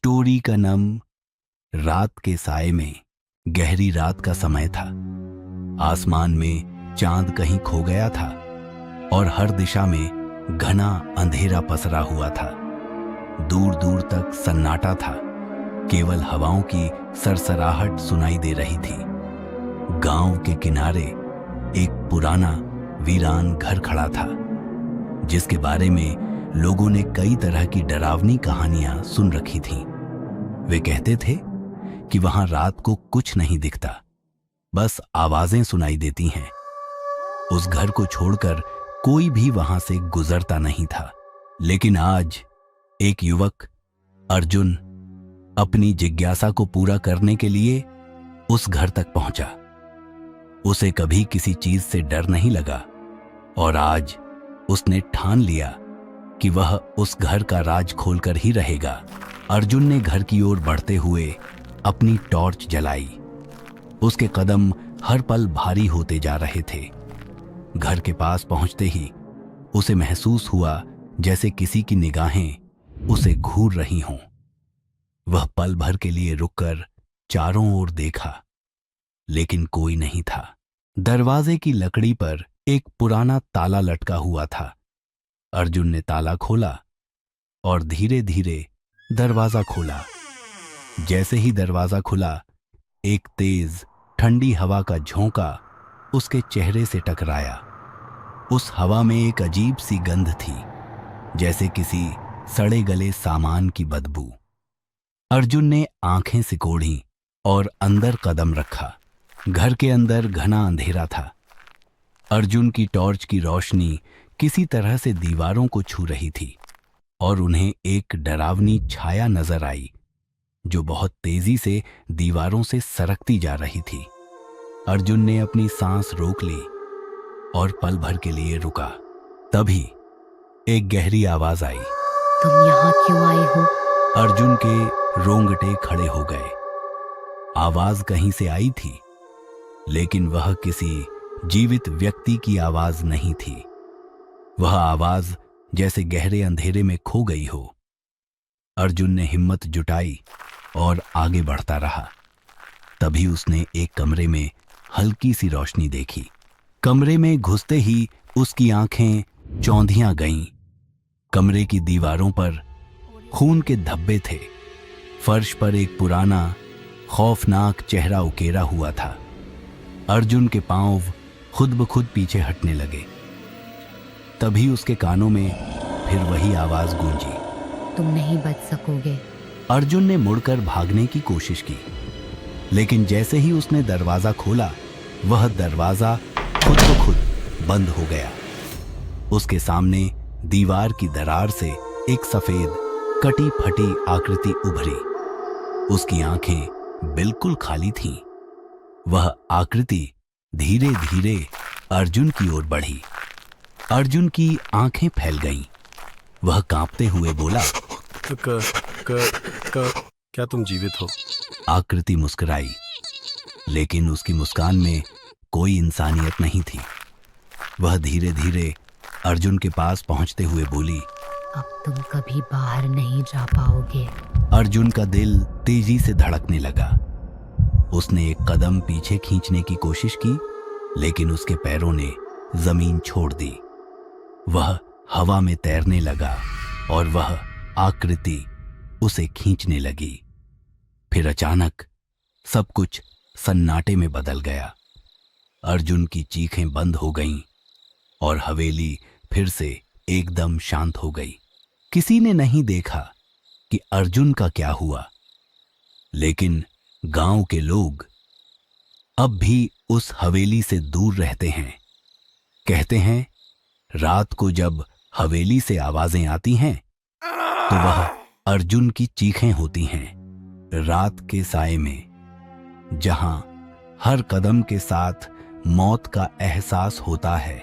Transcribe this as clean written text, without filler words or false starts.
Story का नाम रात के साए में। गहरी रात का समय था। आसमान में चांद कहीं खो गया था और हर दिशा में घना अंधेरा पसरा हुआ था। दूर दूर तक सन्नाटा था। केवल हवाओं की सरसराहट सुनाई दे रही थी। गांव के किनारे एक पुराना वीरान घर खड़ा था, जिसके बारे में लोगों ने कई तरह की डरावनी कहानियां सुन रखी थीं। वे कहते थे कि वहां रात को कुछ नहीं दिखता, बस आवाजें सुनाई देती हैं। उस घर को छोड़कर कोई भी वहां से गुजरता नहीं था। लेकिन आज एक युवक अर्जुन अपनी जिज्ञासा को पूरा करने के लिए उस घर तक पहुंचा। उसे कभी किसी चीज से डर नहीं लगा और आज उसने ठान लिया कि वह उस घर का राज खोलकर ही रहेगा। अर्जुन ने घर की ओर बढ़ते हुए अपनी टॉर्च जलाई। उसके कदम हर पल भारी होते जा रहे थे। घर के पास पहुंचते ही उसे महसूस हुआ जैसे किसी की निगाहें उसे घूर रही हों। वह पल भर के लिए रुककर चारों ओर देखा, लेकिन कोई नहीं था। दरवाजे की लकड़ी पर एक पुराना ताला लटका हुआ था। अर्जुन ने ताला खोला और धीरे धीरे दरवाजा खोला। जैसे ही दरवाजा खुला, एक तेज ठंडी हवा का झोंका उसके चेहरे से टकराया। उस हवा में एक अजीब सी गंध थी, जैसे किसी सड़े गले सामान की बदबू। अर्जुन ने आंखें सिकोड़ी और अंदर कदम रखा। घर के अंदर घना अंधेरा था। अर्जुन की टॉर्च की रोशनी किसी तरह से दीवारों को छू रही थी और उन्हें एक डरावनी छाया नजर आई, जो बहुत तेजी से दीवारों से सरकती जा रही थी। अर्जुन ने अपनी सांस रोक ली और पल भर के लिए रुका। तभी एक गहरी आवाज आई, तुम यहाँ क्यों आए हो? अर्जुन के रोंगटे खड़े हो गए। आवाज कहीं से आई थी, लेकिन वह किसी जीवित व्यक्ति की आवाज नहीं थी। वह आवाज जैसे गहरे अंधेरे में खो गई हो। अर्जुन ने हिम्मत जुटाई और आगे बढ़ता रहा। तभी उसने एक कमरे में हल्की सी रोशनी देखी। कमरे में घुसते ही उसकी आंखें चौंधियां गईं। कमरे की दीवारों पर खून के धब्बे थे। फर्श पर एक पुराना खौफनाक चेहरा उकेरा हुआ था। अर्जुन के पांव खुद ब खुद पीछे हटने लगे। तभी उसके कानों में फिर वही आवाज गूंजी, तुम नहीं बच सकोगे। अर्जुन ने मुड़कर भागने की कोशिश की, लेकिन जैसे ही उसने दरवाजा खोला, वह दरवाजा खुद ब खुद बंद हो गया। उसके सामने दीवार की दरार से एक सफेद कटी फटी आकृति उभरी। उसकी आंखें बिल्कुल खाली थीं। वह आकृति धीरे धीरे अर्जुन की ओर बढ़ी। अर्जुन की आंखें फैल गईं। वह कांपते हुए बोला, क्या तुम जीवित हो? आकृति मुस्कुराई, लेकिन उसकी मुस्कान में कोई इंसानियत नहीं थी। वह धीरे धीरे अर्जुन के पास पहुंचते हुए बोली, अब तुम कभी बाहर नहीं जा पाओगे। अर्जुन का दिल तेजी से धड़कने लगा। उसने एक कदम पीछे खींचने की कोशिश की, लेकिन उसके पैरों ने जमीन छोड़ दी। वह हवा में तैरने लगा और वह आकृति उसे खींचने लगी। फिर अचानक सब कुछ सन्नाटे में बदल गया। अर्जुन की चीखें बंद हो गईं और हवेली फिर से एकदम शांत हो गई। किसी ने नहीं देखा कि अर्जुन का क्या हुआ, लेकिन गांव के लोग अब भी उस हवेली से दूर रहते हैं। कहते हैं, रात को जब हवेली से आवाजें आती हैं, तो वह अर्जुन की चीखें होती हैं। रात के साए में, जहां हर कदम के साथ मौत का एहसास होता है,